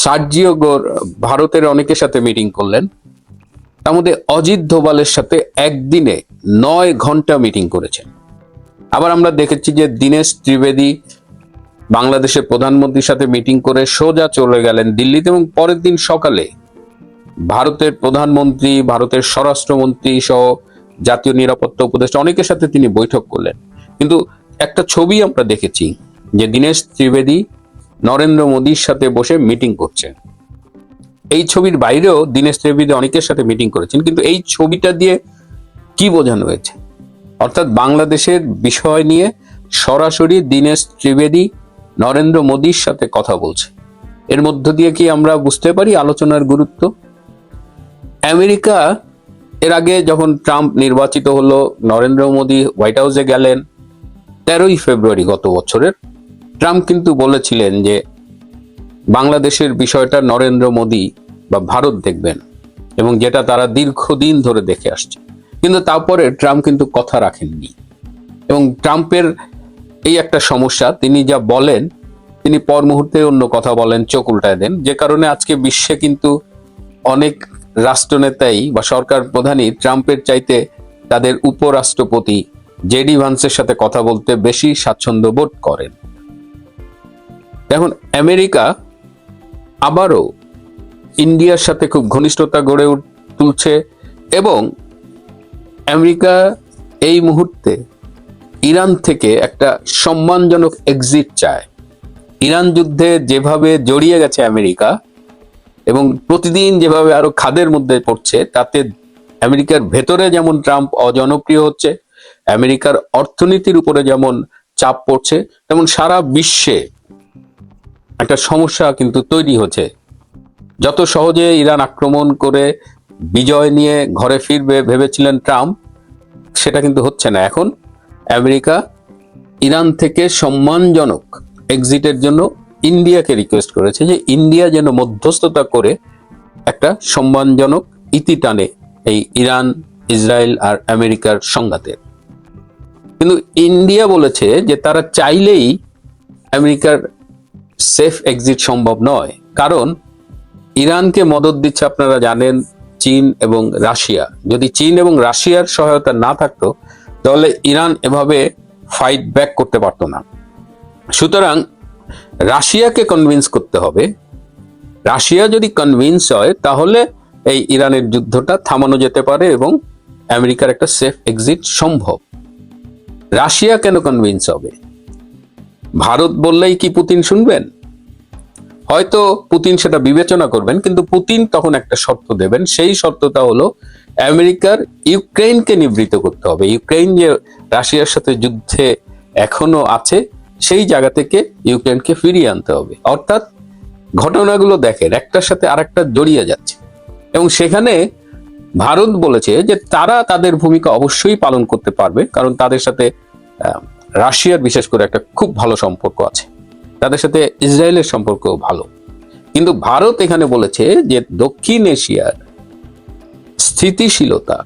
Sergio গোর ভারতের অনেকের সাথে মিটিং করলেন। তার মধ্যে অজিত দোভালের সাথে একদিনে 9 ঘন্টা মিটিং করেছেন। আবার আমরা দেখেছি যে দীনেশ ত্রিবেদী বাংলাদেশের প্রধানমন্ত্রীর সাথে মিটিং করে সোজা চলে গেলেন দিল্লিতে, এবং পরের দিন সকালে ভারতের প্রধানমন্ত্রী, ভারতের স্বরাষ্ট্রমন্ত্রী সহ জাতীয় নিরাপত্তা উপদেষ্টা অনেকের সাথে তিনি বৈঠক করলেন। কিন্তু একটা ছবি আমরা দেখেছি যে দীনেশ ত্রিবেদী নরেন্দ্র মোদীর সাথে বসে মিটিং করছেন। এই ছবির বাইরেও দীনেশ ত্রিবেদী অনেকের সাথে মিটিং করেছেন, কিন্তু এই ছবিটা দিয়ে কি বোঝানো হয়েছে? অর্থাৎ বাংলাদেশের বিষয় নিয়ে সরাসরি দীনেশ ত্রিবেদী নরেন্দ্র মোদীর সাথে কথা বলছে। এর মধ্য দিয়ে কি আমরা বুঝতে পারি আলোচনার গুরুত্ব? আমেরিকা এর আগে যখন ট্রাম্প নির্বাচিত হলো, নরেন্দ্র মোদী হোয়াইট হাউসে গেলেন 13ই ফেব্রুয়ারি গত বছরের। ট্রাম্প কিন্তু বলেছিলেন যে বাংলাদেশের বিষয়টা নরেন্দ্র মোদী বা ভারত দেখবেন, এবং যেটা তারা দীর্ঘদিন ধরে দেখে আসছে। কিন্তু তারপরে ট্রাম্প কিন্তু কথা রাখেননি, এবং ট্রাম্পের এই একটা সমস্যা, তিনি যা বলেন তিনি পর মুহূর্তে অন্য কথা বলেন, চোখ উল্টায় দেন, যে কারণে আজকে বিশ্বে কিন্তু অনেক রাষ্ট্রনেতাই বা সরকার প্রধানই ট্রাম্পের চাইতে তাদের উপরাষ্ট্রপতি জেডি ভান্সের সাথে কথা বলতে বেশি স্বাচ্ছন্দ্য বোধ করেন। এখন আমেরিকা আবারও ইন্ডিয়ার সাথে খুব ঘনিষ্ঠতা গড়ে তুলছে, এবং আমেরিকা এই মুহূর্তে ইরান থেকে একটা সম্মানজনক এক্সিট চায়। ইরান যুদ্ধে যেভাবে জড়িয়ে গেছে আমেরিকা, এবং প্রতিদিন যেভাবে আরো খাদের মধ্যে পড়ছে, তাতে আমেরিকার ভেতরে যেমন ট্রাম্প অজনপ্রিয় হচ্ছে, আমেরিকার অর্থনীতির উপরে যেমন চাপ পড়ছে, তেমন সারা বিশ্বে একটা সমস্যা কিন্তু তৈরি হচ্ছে। যত সহজে ইরান আক্রমণ করে বিজয় নিয়ে ঘরে ফিরবে ভেবেছিলেন ট্রাম্প, সেটা কিন্তু হচ্ছে না। এখন আমেরিকা ইরান থেকে সম্মানজনক এক্সিটের জন্য ইন্ডিয়াকে রিকোয়েস্ট করেছে যে ইন্ডিয়া যেন মধ্যস্থতা করে একটা সম্মানজনক ইতি টানে এই ইরান, ইসরায়েল আর আমেরিকার সংঘাতের। কিন্তু ইন্ডিয়া বলেছে যে তারা চাইলেই আমেরিকার সেফ এক্সিট সম্ভব নয়, কারণ ইরানকে মদদ দিচ্ছে আপনারা জানেন চীন এবং রাশিয়া। যদি চীন এবং রাশিয়ার সহায়তা না থাকতো তাহলে ইরান এভাবে ফাইট ব্যাক করতে পারতো না। সুতরাং রাশিয়াকে কনভিন্স করতে হবে। রাশিয়া যদি কনভিন্স হয় তাহলে এই ইরানের যুদ্ধটা থামানো যেতে পারে এবং আমেরিকার একটা সেফ এক্সিট সম্ভব। রাশিয়া কেন কনভিন্স হবে? ভারত বললেই কি পুতিন শুনবেন? হয়তো পুতিন সেটা বিবেচনা করবেন, কিন্তু পুতিন তখন একটা শর্ত দেবেন। সেই শর্তটা হলো আমেরিকার ইউক্রেনকে নিবৃত্ত করতে হবে। ইউক্রেন যে রাশিয়ার সাথে যুদ্ধে এখনো আছে, সেই জায়গা থেকে ইউক্রেনকে ফিরিয়ে আনতে হবে। অর্থাৎ ঘটনাগুলো দেখেন একটার সাথে আরেকটা জড়িয়ে যাচ্ছে, এবং সেখানে ভারত বলেছে যে তারা তাদের ভূমিকা অবশ্যই পালন করতে পারবে, কারণ তাদের সাথে রাশিয়ার বিশেষ করে একটা খুব ভালো সম্পর্ক আছে, তাদের সাথে ইসরায়েলের সম্পর্ক ভালো। কিন্তু ভারত এখানে বলেছে যে দক্ষিণ এশিয়ার স্থিতিশীলতা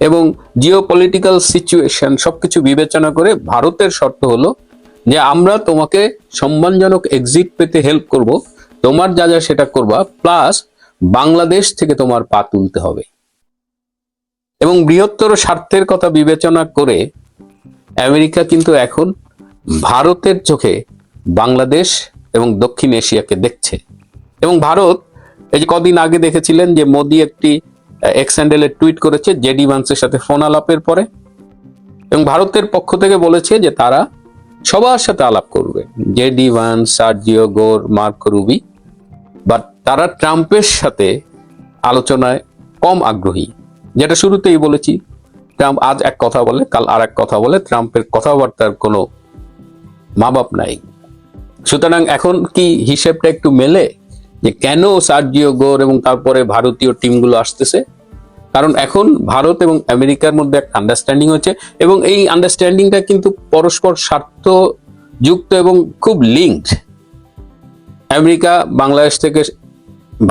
এবং জিওপলিটিক্যাল সিচুয়েশন সবকিছু বিবেচনা করে ভারতের শর্ত হলো যে আমরা তোমাকে সম্মানজনক এক্সিট পেতে হেল্প করব, তোমার যা যা সেটা করবা, প্লাস বাংলাদেশ থেকে তোমার পা তুলতে হবে। এবং বৃহত্তর স্বার্থের কথা বিবেচনা করে আমেরিকা কিন্তু এখন ভারতের চোখে বাংলাদেশ এবং দক্ষিণ এশিয়াকে দেখছে। এবং ভারত এই যে কদিন আগে দেখেছিলেন যে মোদি একটি এক্স হ্যান্ডেলে টুইট করেছে জেডি ভান্সের সাথে ফোন আলাপের পরে, এবং ভারতের পক্ষ থেকে বলেছে যে তারা সবার সাথে আলাপ করবে, জেডি ভান্স, সার্জিও গোর, মার্কো রুবি, বাট তারা ট্রাম্পের সাথে আলোচনায় কম আগ্রহী। যেটা শুরুতেই বলেছি, ট্রাম্প আজ এক কথা বলে কাল আর এক কথা বলে, ট্রাম্পের কথাবার্তার কোনো মা বাপ নাই। সুতরাং এখন কি হিসেবটা একটু মেলে যে কেন সার্জিও গোর এবং তারপরে ভারতীয় টিমগুলো আসতেছে? কারণ এখন ভারত এবং আমেরিকার মধ্যে একটা আন্ডারস্ট্যান্ডিং হচ্ছে, এবং এই আন্ডারস্ট্যান্ডিংটা কিন্তু পরস্পর স্বার্থ যুক্ত এবং খুব লিঙ্কড। আমেরিকা বাংলাদেশ থেকে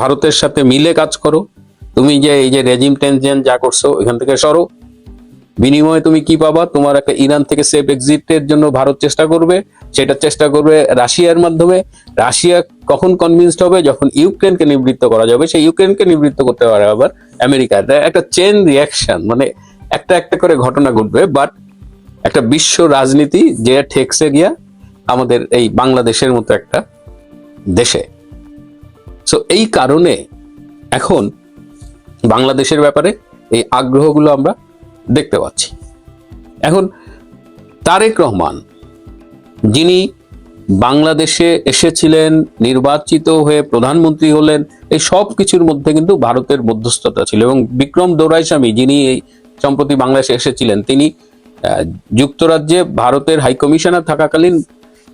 ভারতের সাথে মিলে কাজ করো, তুমি যে এই যে রেজিম টেনশন যা করছো এখান থেকে সরো, বিনিময়ে তুমি কি পাবা? তোমার একটা ইরান থেকে সেফ এক্সিটের জন্য ভারত চেষ্টা করবে, সেটা চেষ্টা করবে রাশিয়ার মাধ্যমে। রাশিয়া কখন কনভিন্সড হবে? যখন ইউক্রেনকে নিবৃত্ত করা যাবে। সেই ইউক্রেনকে নিবৃত্ত করতে পারে আবার আমেরিকা। একটা চেন রিয়াকশন, মানে একটা একটা করে ঘটনা ঘটবে। বাট একটা বিশ্ব রাজনীতি যে ঠেকসে গিয়া আমাদের এই বাংলাদেশের মতো একটা দেশে। সো এই কারণে এখন বাংলাদেশের ব্যাপারে এই আগ্রহগুলো আমরা দেখতে পাচ্ছি। এখন তারেক রহমান, যিনি বাংলাদেশে এসেছিলেন, নির্বাচিত হয়ে প্রধানমন্ত্রী হলেন, এই সব কিছুর মধ্যে কিন্তু ভারতের মধ্যস্থতা ছিল। এবং বিক্রম দৌরাইস্বামী, যিনি এই সম্প্রতি বাংলাদেশে এসেছিলেন, তিনি যুক্তরাজ্যে ভারতের হাইকমিশনার থাকাকালীন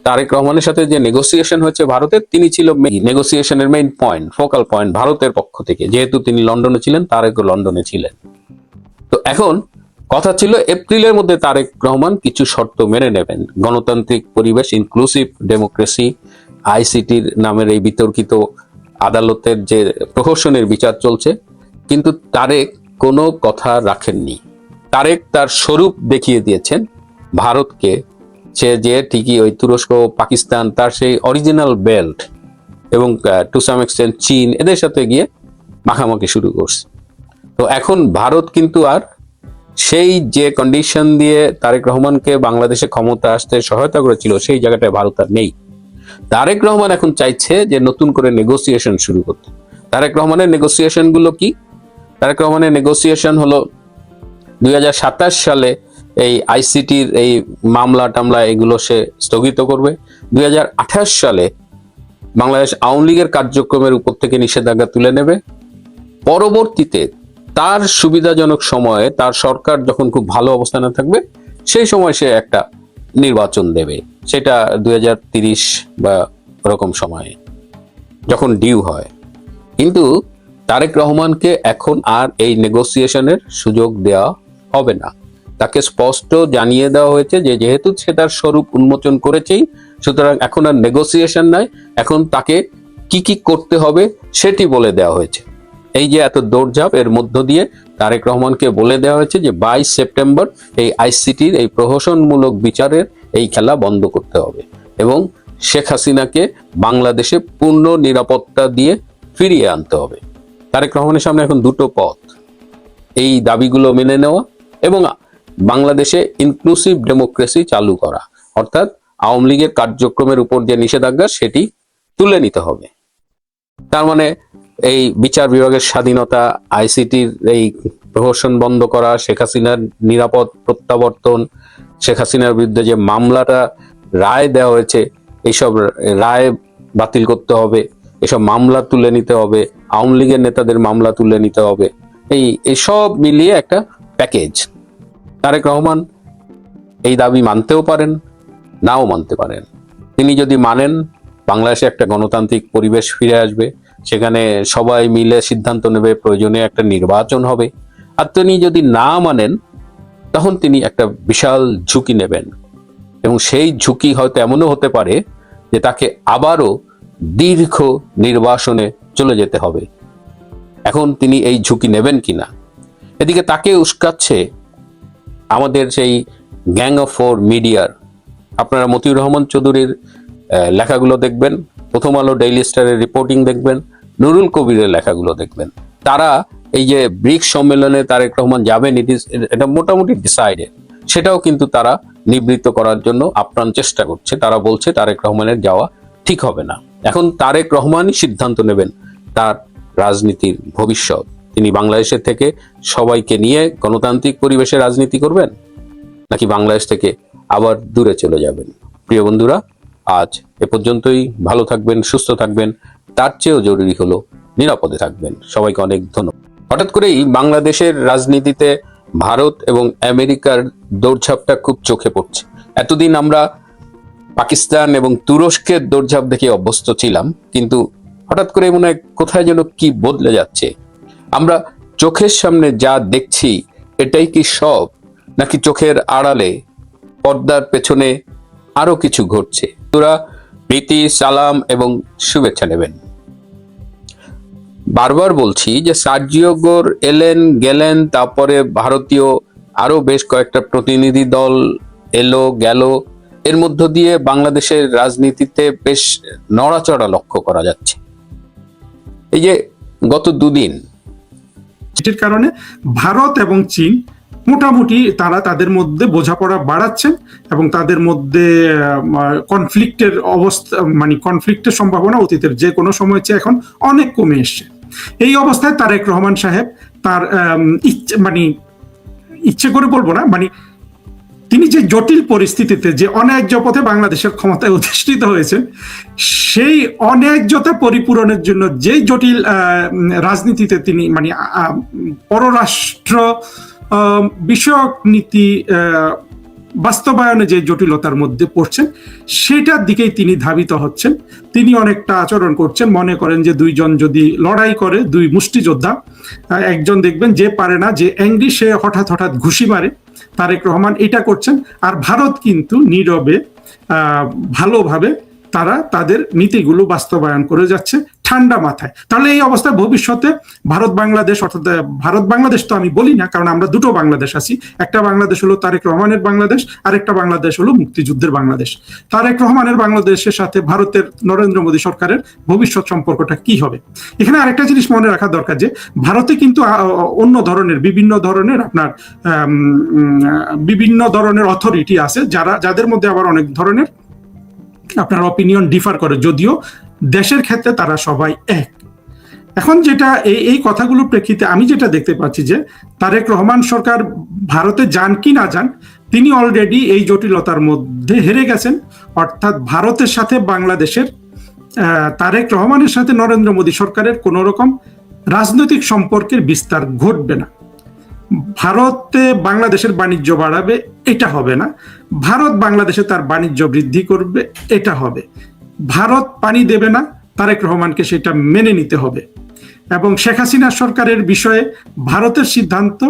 তারেক রহমানের সাথে যে নেগোসিয়েশন হয়েছে ভারতের, তিনি ছিল নেগোসিয়েশনের মেইন পয়েন্ট, ফোকাল পয়েন্ট ভারতের পক্ষ থেকে। যেহেতু তিনি লন্ডনে ছিলেন, তারেকও লন্ডনে ছিলেন। তো এখন কথা ছিল এপ্রিলের মধ্যে তারেক রহমান কিছু শর্ত মেনে নেবেন। গণতান্ত্রিক পরিবেশ, ইনক্লুসিভ ডেমোক্রেসি, আইসিটির নামের এই বিতর্কিত আদালতের যে প্রহসনের বিচার চলছে, কিন্তু তারেক কোনো কথা রাখেননি। তারেক তার স্বরূপ দেখিয়ে দিয়েছেন ভারতকে। সে যে ঠিকই ওই তুরস্ক, পাকিস্তান, তার সেই অরিজিনাল বেল্ট এবং টু সাম এক্সটেন্ট চীন, এদের সাথে গিয়ে মাখামাখি শুরু করছে। তো এখন ভারত কিন্তু আর সেই যে কন্ডিশন দিয়ে তারেক রহমানকে বাংলাদেশে ক্ষমতা আসতে সহায়তা করেছিল, সেই জায়গাটায় ভারত আর নেই। তারেক রহমান এখন চাইছে যে নতুন করে নেগোসিয়েশন শুরু করতে। তারেক রহমানের নেগোসিয়েশন গুলো কি? তারেক রহমানের নেগোসিয়েশন হলো 2027 সালে এই আইসিটির এই মামলা টামলা এগুলো সে স্থগিত করবে। 2028 সালে বাংলাদেশ আওয়ামী লীগের কার্যক্রমের উপর থেকে নিষেধাজ্ঞা তুলে নেবে। পরবর্তীতে তার সুবিধাজনক সময়ে, তার সরকার যখন খুব ভালো অবস্থানে থাকবে, সেই সময় সে একটা নির্বাচন দেবে। সেটা 2030 বা ওরকম সময়ে, যখন ডিউ হয়। কিন্তু তারেক রহমানকে এখন আর এই নেগোসিয়েশনের সুযোগ দেওয়া হবে না। তাকে স্পষ্ট জানিয়ে দেওয়া হয়েছে যে যেহেতু সে তার স্বরূপ উন্মোচন করেছেই, সুতরাং এখন আর নেগোসিয়েশন নাই, এখন তাকে কি কি করতে হবে সেটি বলে দেওয়া হয়েছে। এই যে এত দৌড়ঝাঁপ, এর মধ্য দিয়ে তারেক রহমানকে বলে দেওয়া হয়েছে যে 22 সেপ্টেম্বর এই আইসিটির এই প্রহসনমূলক বিচারের এই খেলা বন্ধ করতে হবে এবং শেখ হাসিনাকে বাংলাদেশে পূর্ণ নিরাপত্তা দিয়ে ফিরিয়ে আনতে হবে। তারেক রহমানের সামনে এখন দুটো পথ, এই দাবিগুলো মেনে নেওয়া এবং বাংলাদেশে ইনক্লুসিভ ডেমোক্রেসি চালু করা, অর্থাৎ আওয়ামী লীগের কার্যক্রমের উপর যে নিষেধাজ্ঞা সেটি তুলে নিতে হবে। তার মানে এই বিচার বিভাগের স্বাধীনতা, আইসিটির এই প্রহসন বন্ধ করা, শেখ হাসিনার নিরাপদ প্রত্যাবর্তন, শেখ হাসিনার বিরুদ্ধে যে মামলাটা রায় দেওয়া হয়েছে, এইসব রায় বাতিল করতে হবে, এসব মামলা তুলে নিতে হবে, আওয়ামী লীগের নেতাদের মামলা তুলে নিতে হবে। এইসব মিলিয়ে একটা প্যাকেজ। তারেক রহমান এই দাবি মানতেও পারেন, নাও মানতে পারেন। তিনি যদি মানেন, বাংলাদেশে একটা গণতান্ত্রিক পরিবেশ ফিরে আসবে, সেখানে সবাই মিলে সিদ্ধান্ত নেবে, প্রয়োজনে একটা নির্বাচন হবে। আর তিনি যদি না মানেন, তখন তিনি একটা বিশাল ঝুঁকি নেবেন এবং সেই ঝুঁকি হয়তো এমনও হতে পারে যে তাকে আবারও দীর্ঘ নির্বাসনে চলে যেতে হবে। এখন তিনি এই ঝুঁকি নেবেন কিনা। এদিকে তাকে উস্কাচ্ছে আমাদের সেই গ্যাং অফ ফোর মিডিয়ার। আপনারা মতিউর রহমান চৌধুরীর লেখাগুলো দেখবেন, প্রথম আলো, ডেইলি স্টারের রিপোর্টিং দেখবেন, নুরুল কবিরের লেখাগুলো দেখবেন। তারা এই যে ব্রিক্স সম্মেলনে তারেক রহমান যাবেন, এটা মোটামুটি ডিসাইডেড। সেটাও কিন্তু তারা নিবৃত্ত করার জন্য আপ্রাণ চেষ্টা করছে। তারা বলছে তারেক রহমানের যাওয়া ঠিক হবে না। এখন তারেক রহমানই সিদ্ধান্ত নেবেন তার রাজনীতির ভবিষ্যৎ। তিনি বাংলাদেশের থেকে সবাইকে নিয়ে গণতান্ত্রিক পরিবেশে রাজনীতি করবেন, নাকি বাংলাদেশ থেকে আবার দূরে চলে যাবেন। প্রিয় বন্ধুরা, আজ এ পর্যন্তই। ভালো থাকবেন, সুস্থ থাকবেন, তার চেয়েও জরুরি হলো নিরাপদে থাকবেন। সবাইকে অনেক ধন্যবাদ। হঠাৎ করেই বাংলাদেশের রাজনীতিতে ভারত এবং আমেরিকার দৌড়ঝাঁপটা খুব চোখে পড়ছে। এতদিন আমরা পাকিস্তান এবং তুরস্কের দৌড়ঝাঁপ দেখে অভ্যস্ত ছিলাম, কিন্তু হঠাৎ করে মনে হয় কোথায় যেন কি বদলে যাচ্ছে। আমরা চোখের সামনে যা দেখছি এটাই কি সব, নাকি চোখের আড়ালে, পর্দার পেছনে আরো কিছু ঘটছে? তোরা প্রীতি, সালাম এবং শুভেচ্ছা নেবেন। বারবার বলছি যে সার্জিও গোর এলেন গেলেন, তারপরে ভারতীয় আরো বেশ কয়েকটা প্রতিনিধি দল এলো গেল, এর মধ্য দিয়ে বাংলাদেশের রাজনীতিতে বেশ নড়াচড়া লক্ষ্য করা যাচ্ছে। এই যে গত দুদিন এটির কারণে ভারত এবং চীন মোটামুটি তারা তাদের মধ্যে বোঝাপড়া বাড়াচ্ছেন এবং তাদের মধ্যে কনফ্লিক্টের অবস্থা, মানে কনফ্লিক্টের সম্ভাবনা অতীতের যে কোনো সময় চেয়ে এখন অনেক কমে এসছে। এই অবস্থায় তারেক রহমান সাহেব তার ইচ্ছে করে বলবো না, তিনি যে জটিল পরিস্থিতিতে, যে অন্যায্য পথে বাংলাদেশের ক্ষমতায় অধিষ্ঠিত হয়েছে, সেই অন্যায্যতা পরিপূরণের জন্য যে জটিল রাজনীতিতে তিনি পররাষ্ট্র বিষয়ক নীতি বাস্তবায়নে যে জটিলতার মধ্যে পড়ছেন, সেটার দিকেই তিনি ধাবিত হচ্ছেন। তিনি অনেকটা আচরণ করছেন, মনে করেন যে দুইজন যদি লড়াই করে, দুই মুষ্টিযোদ্ধা, একজন দেখবেন যে পারে না, যে অ্যাংরি, সে হঠাৎ হঠাৎ ঘুষি মারে। তারেক রহমান এটা করছেন, আর ভারত কিন্তু নীরবে ভালোভাবে তারা তাদের নীতিগুলো বাস্তবায়ন করে যাচ্ছে ঠান্ডা মাথায়। তাহলে এই অবস্থায় ভবিষ্যতে ভারত বাংলাদেশ, অর্থাৎ ভারত বাংলাদেশ তো আমি বলি না, কারণ আমরা দুটো বাংলাদেশ আছি। একটা বাংলাদেশ হলো তারেক রহমানের বাংলাদেশ, আর একটা বাংলাদেশ হলো মুক্তিযুদ্ধের বাংলাদেশ। তারেক রহমানের বাংলাদেশের সাথে ভারতের নরেন্দ্র মোদী সরকারের ভবিষ্যৎ সম্পর্কটা কি হবে? এখানে আরেকটা জিনিস মনে রাখা দরকার, যে ভারতে কিন্তু অন্য ধরনের বিভিন্ন ধরনের অথরিটি আছে, যাদের মধ্যে আবার অনেক ধরনের আপনার অপিনিয়ন ডিফার করে, যদিও দেশের ক্ষেত্রে তারা সবাই এক। এখন যেটা এই কথাগুলোর প্রেক্ষিতে আমি যেটা দেখতে পাচ্ছি, যে তারেক রহমান সরকার ভারতে যান কি না যান, তিনি অলরেডি এই জটিলতার মধ্যে হেরে গেছেন। অর্থাৎ ভারতের সাথে বাংলাদেশের, তারেক রহমানের সাথে নরেন্দ্র মোদী সরকারের কোন রকম রাজনৈতিক সম্পর্কের বিস্তার ঘটবে না। ভারতে বাংলাদেশের বাণিজ্য বাড়াবে, এটা হবে না। ভারত বাংলাদেশে তার বাণিজ্য বৃদ্ধি করবে, এটা হবে। ভারত পানি দেবে না, তারেক রহমানকে সেটা মেনে নিতে হবে। এবং শেখ হাসিনা সরকারের বিষয়ে ভারতের সিদ্ধান্ত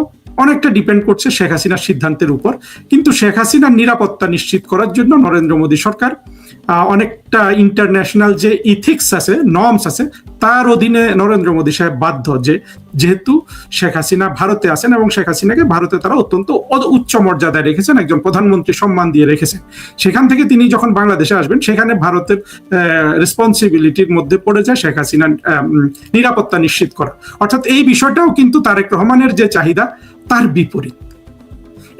অনেকটা ডিপেন্ড করছে শেখ হাসিনার সিদ্ধান্তের উপর। কিন্তু শেখ হাসিনার নিরাপত্তা নিশ্চিত করার জন্য নরেন্দ্র মোদী সরকার অনেকটা ইন্টারন্যাশনাল যে ইথিক্স আছে, নর্মস আছে, তার অধীনে নরেন্দ্র মোদী সাহেব বাধ্য, যেহেতু শেখ হাসিনা ভারতে আছেন এবং শেখ হাসিনাকে ভারতে তারা অত্যন্ত উচ্চ মর্যাদায় রেখেছেন, একজন প্রধানমন্ত্রী সম্মান দিয়ে রেখেছেন। সেখান থেকে তিনি যখন বাংলাদেশে আসবেন, সেখানে ভারতের রেসপন্সিবিলিটির মধ্যে পড়ে যায় শেখ হাসিনার নিরাপত্তা নিশ্চিত করা। অর্থাৎ এই বিষয়টাও কিন্তু তারেক রহমানের যে চাহিদা, তার বিপরীত।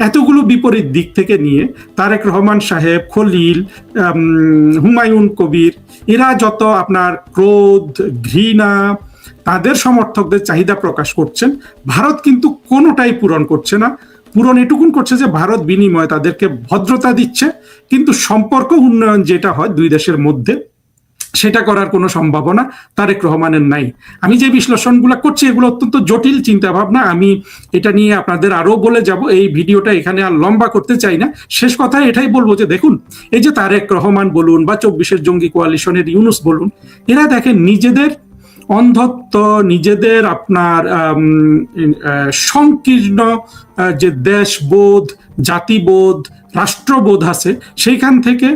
এতগুলো বিপরীত দিক থেকে নিয়ে তারেক রহমান সাহেব, খলিল, হুমায়ুন কবির, এরা যত আপনার ক্রোধ, ঘৃণা, তাদের সমর্থকদের চাহিদা প্রকাশ করছেন, ভারত কিন্তু কোনোটাই পূরণ করছে না। পূরণ এটুকুন করছে যে ভারত বিনিময়ে তাদেরকে ভদ্রতা দিচ্ছে, কিন্তু সম্পর্ক উন্নয়ন যেটা হয় দুই দেশের মধ্যে, সেটা করার কোনো সম্ভাবনা তারেক রহমানের নাই। আমি যে বিশ্লেষণগুলো করছি, এগুলো অত্যন্ত জটিল চিন্তা ভাবনা। আমি এটা নিয়ে আপনাদের আরো বলে যাব, এই ভিডিওটা এখানে আর লম্বা করতে চাই না। শেষ কথা এটাই বলবো, যে দেখুন, এই যে তারেক রহমান বলুন বা 24-এর জঙ্গি কোয়ালিশনের ইউনুস বলুন, এরা দেখেন নিজেদের অন্ধত্ব, নিজেদের আপনার সংকীর্ণ যে দেশবোধ, জাতিবোধ, রাষ্ট্রবোধ আছে, সেইখান থেকে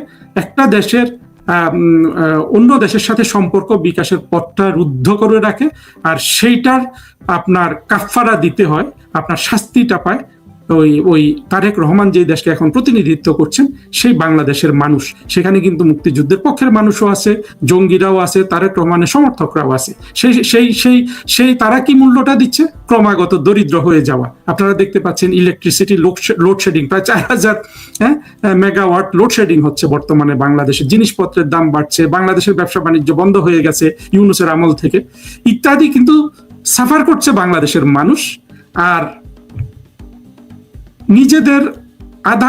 একটা দেশের অন্য দেশের সাথে সম্পর্ক বিকাশের পথটা রুদ্ধ করে রাখে, আর সেইটার আপনার কাফফারা দিতে হয়, আপনার শাস্তিটা পায় ওই তারেক রহমান যে দেশকে এখন প্রতিনিধিত্ব করছেন, সেই বাংলাদেশের মানুষ। সেখানে কিন্তু মুক্তিযুদ্ধের পক্ষের মানুষও আছে, জঙ্গিরাও আছে, তারেক রহমানের সমর্থকরাও আছে। সেই তারা কি মূল্যটা দিচ্ছে? ক্রমাগত দরিদ্র হয়ে যাওয়া। আপনারা দেখতে পাচ্ছেন ইলেকট্রিসিটি লোডশেডিং, প্রায় 4000 মেগাওয়াট লোডশেডিং হচ্ছে বর্তমানে বাংলাদেশে। জিনিসপত্রের দাম বাড়ছে, বাংলাদেশের ব্যবসা বাণিজ্য বন্ধ হয়ে গেছে ইউনূসের আমল থেকে, ইত্যাদি কিন্তু সাফার করছে বাংলাদেশের মানুষ। আর নিজেদের আধা